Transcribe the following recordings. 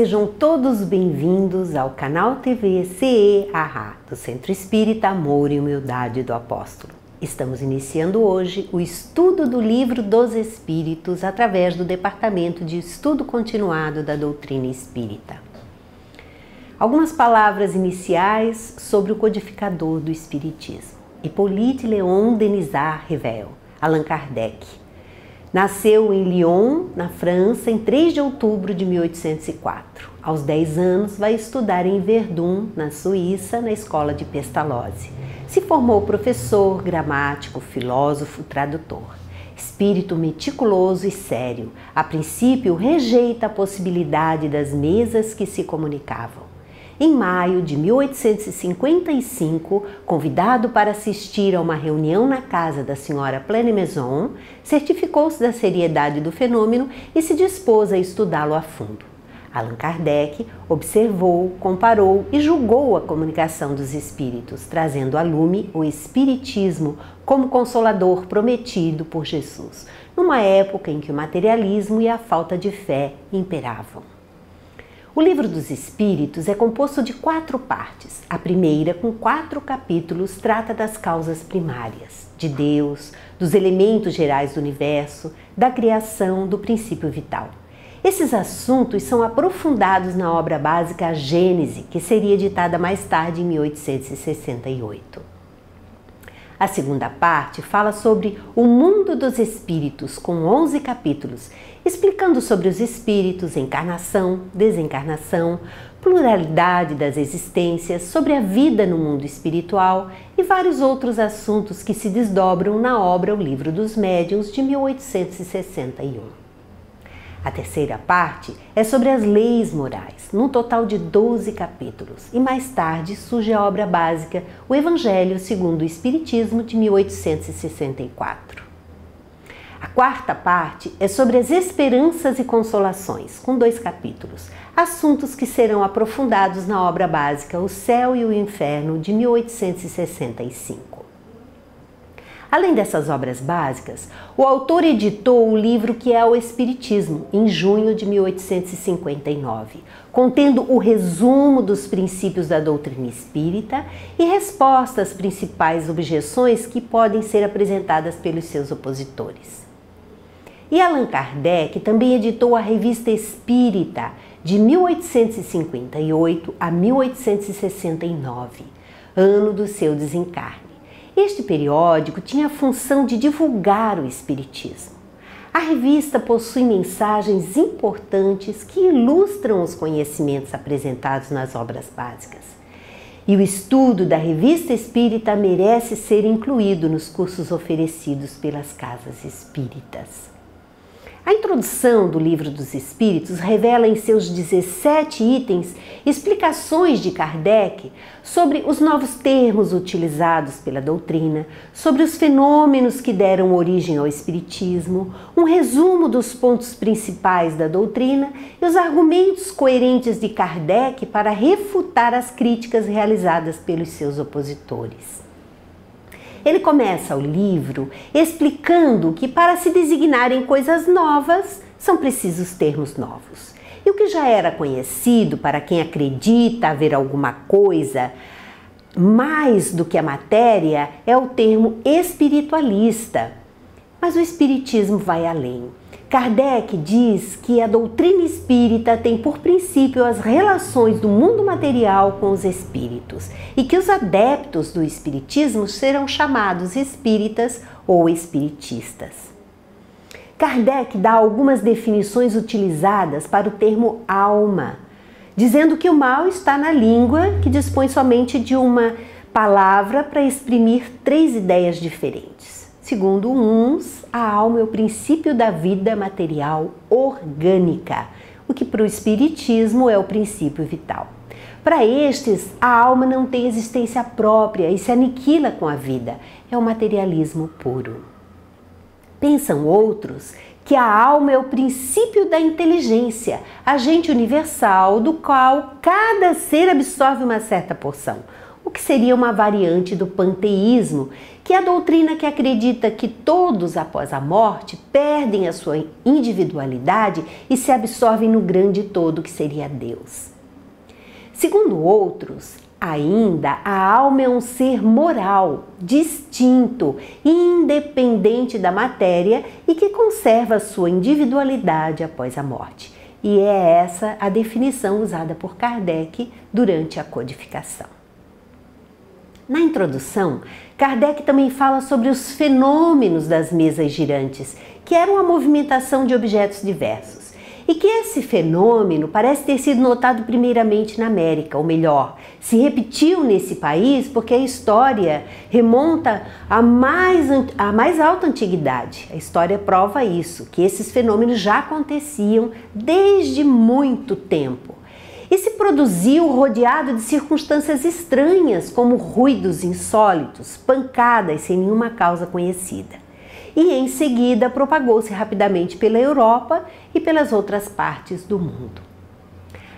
Sejam todos bem-vindos ao canal TV CEAH, do Centro Espírita Amor e Humildade do Apóstolo. Estamos iniciando hoje o estudo do Livro dos Espíritos através do Departamento de Estudo Continuado da Doutrina Espírita. Algumas palavras iniciais sobre o codificador do Espiritismo. Hippolyte Léon Denisard Revel, Allan Kardec. Nasceu em Lyon, na França, em 3 de outubro de 1804. Aos 10 anos, vai estudar em Verdun, na Suíça, na escola de Pestalozzi. Se formou professor, gramático, filósofo, tradutor. Espírito meticuloso e sério, a princípio rejeita a possibilidade das mesas que se comunicavam. Em maio de 1855, convidado para assistir a uma reunião na casa da senhora Plane-Maison, certificou-se da seriedade do fenômeno e se dispôs a estudá-lo a fundo. Allan Kardec observou, comparou e julgou a comunicação dos espíritos, trazendo a lume o espiritismo como consolador prometido por Jesus, numa época em que o materialismo e a falta de fé imperavam. O Livro dos Espíritos é composto de 4 partes. A primeira, com 4 capítulos, trata das causas primárias, de Deus, dos elementos gerais do universo, da criação, do princípio vital. Esses assuntos são aprofundados na obra básica A Gênese, que seria editada mais tarde em 1868. A segunda parte fala sobre o mundo dos espíritos, com 11 capítulos, explicando sobre os espíritos, encarnação, desencarnação, pluralidade das existências, sobre a vida no mundo espiritual e vários outros assuntos que se desdobram na obra O Livro dos Médiuns, de 1861. A terceira parte é sobre as leis morais, num total de 12 capítulos, e mais tarde surge a obra básica O Evangelho segundo o Espiritismo, de 1864. A quarta parte é sobre as esperanças e consolações, com 2 capítulos, assuntos que serão aprofundados na obra básica O Céu e o Inferno, de 1865. Além dessas obras básicas, o autor editou o livro que é o Espiritismo, em junho de 1859, contendo o resumo dos princípios da doutrina espírita e respostas às principais objeções que podem ser apresentadas pelos seus opositores. E Allan Kardec também editou a Revista Espírita, de 1858 a 1869, ano do seu desencarne. Este periódico tinha a função de divulgar o espiritismo. A revista possui mensagens importantes que ilustram os conhecimentos apresentados nas obras básicas. E o estudo da Revista Espírita merece ser incluído nos cursos oferecidos pelas casas espíritas. A introdução do Livro dos Espíritos revela em seus 17 itens explicações de Kardec sobre os novos termos utilizados pela doutrina, sobre os fenômenos que deram origem ao Espiritismo, um resumo dos pontos principais da doutrina e os argumentos coerentes de Kardec para refutar as críticas realizadas pelos seus opositores. Ele começa o livro explicando que para se designarem coisas novas, são precisos termos novos. E o que já era conhecido para quem acredita haver alguma coisa mais do que a matéria é o termo espiritualista. Mas o espiritismo vai além. Kardec diz que a doutrina espírita tem por princípio as relações do mundo material com os espíritos e que os adeptos do espiritismo serão chamados espíritas ou espiritistas. Kardec dá algumas definições utilizadas para o termo alma, dizendo que o mal está na língua, que dispõe somente de uma palavra para exprimir 3 ideias diferentes. Segundo uns, a alma é o princípio da vida material orgânica, o que para o espiritismo é o princípio vital. Para estes, a alma não tem existência própria e se aniquila com a vida, é o materialismo puro. Pensam outros que a alma é o princípio da inteligência, agente universal do qual cada ser absorve uma certa porção, o que seria uma variante do panteísmo, que é a doutrina que acredita que todos, após a morte, perdem a sua individualidade e se absorvem no grande todo que seria Deus. Segundo outros, ainda a alma é um ser moral, distinto e independente da matéria e que conserva a sua individualidade após a morte. E é essa a definição usada por Kardec durante a codificação. Na introdução, Kardec também fala sobre os fenômenos das mesas girantes, que eram a movimentação de objetos diversos, e que esse fenômeno parece ter sido notado primeiramente na América, ou melhor, se repetiu nesse país porque a história remonta à mais alta antiguidade. A história prova isso, que esses fenômenos já aconteciam desde muito tempo. E se produziu rodeado de circunstâncias estranhas, como ruídos insólitos, pancadas sem nenhuma causa conhecida. E em seguida propagou-se rapidamente pela Europa e pelas outras partes do mundo.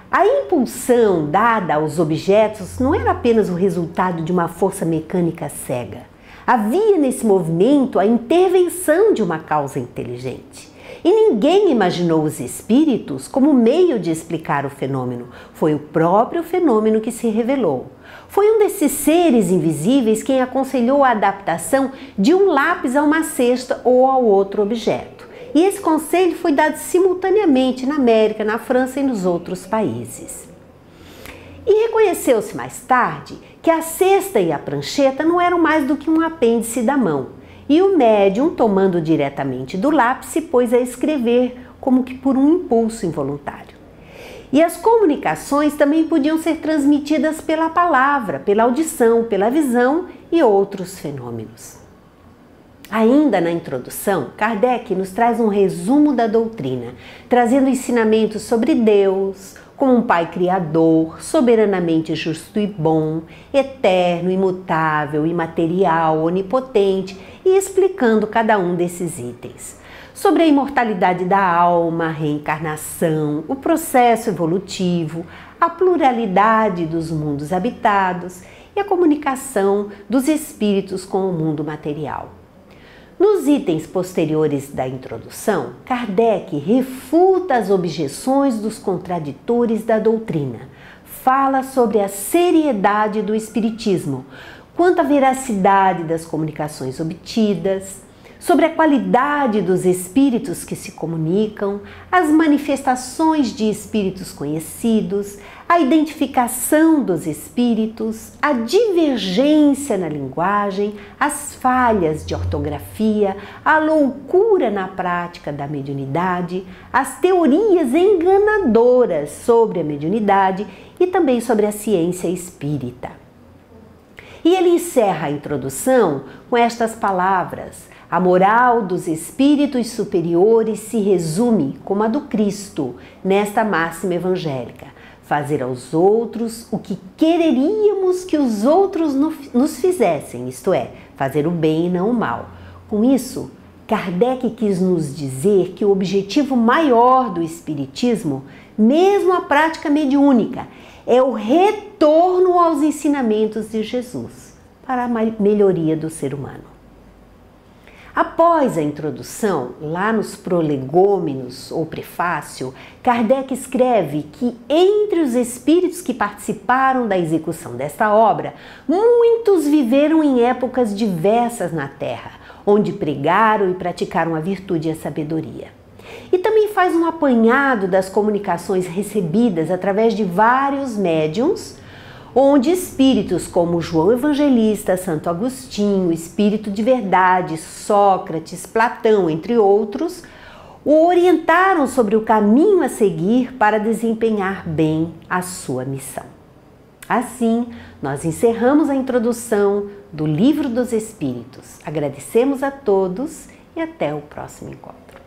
A impulsão dada aos objetos não era apenas o resultado de uma força mecânica cega. Havia nesse movimento a intervenção de uma causa inteligente. E ninguém imaginou os espíritos como meio de explicar o fenômeno. Foi o próprio fenômeno que se revelou. Foi um desses seres invisíveis quem aconselhou a adaptação de um lápis a uma cesta ou ao outro objeto. E esse conselho foi dado simultaneamente na América, na França e nos outros países. E reconheceu-se mais tarde que a cesta e a prancheta não eram mais do que um apêndice da mão. E o médium, tomando diretamente do lápis, se pôs a escrever como que por um impulso involuntário. E as comunicações também podiam ser transmitidas pela palavra, pela audição, pela visão e outros fenômenos. Ainda na introdução, Kardec nos traz um resumo da doutrina, trazendo ensinamentos sobre Deus, como um Pai Criador, soberanamente justo e bom, eterno, imutável, imaterial, onipotente, e explicando cada um desses itens. Sobre a imortalidade da alma, a reencarnação, o processo evolutivo, a pluralidade dos mundos habitados e a comunicação dos espíritos com o mundo material. Nos itens posteriores da introdução, Kardec refuta as objeções dos contraditores da doutrina, fala sobre a seriedade do espiritismo, quanto à veracidade das comunicações obtidas, sobre a qualidade dos espíritos que se comunicam, as manifestações de espíritos conhecidos, a identificação dos espíritos, a divergência na linguagem, as falhas de ortografia, a loucura na prática da mediunidade, as teorias enganadoras sobre a mediunidade e também sobre a ciência espírita. E ele encerra a introdução com estas palavras: a moral dos espíritos superiores se resume, como a do Cristo, nesta máxima evangélica: fazer aos outros o que quereríamos que os outros nos fizessem, isto é, fazer o bem e não o mal. Com isso, Kardec quis nos dizer que o objetivo maior do espiritismo, mesmo a prática mediúnica, é o retorno aos ensinamentos de Jesus para a melhoria do ser humano. Após a introdução, lá nos prolegômenos ou prefácio, Kardec escreve que entre os espíritos que participaram da execução desta obra, muitos viveram em épocas diversas na Terra, onde pregaram e praticaram a virtude e a sabedoria. E também faz um apanhado das comunicações recebidas através de vários médiuns, onde espíritos como João Evangelista, Santo Agostinho, Espírito de Verdade, Sócrates, Platão, entre outros, o orientaram sobre o caminho a seguir para desempenhar bem a sua missão. Assim, nós encerramos a introdução do Livro dos Espíritos. Agradecemos a todos e até o próximo encontro.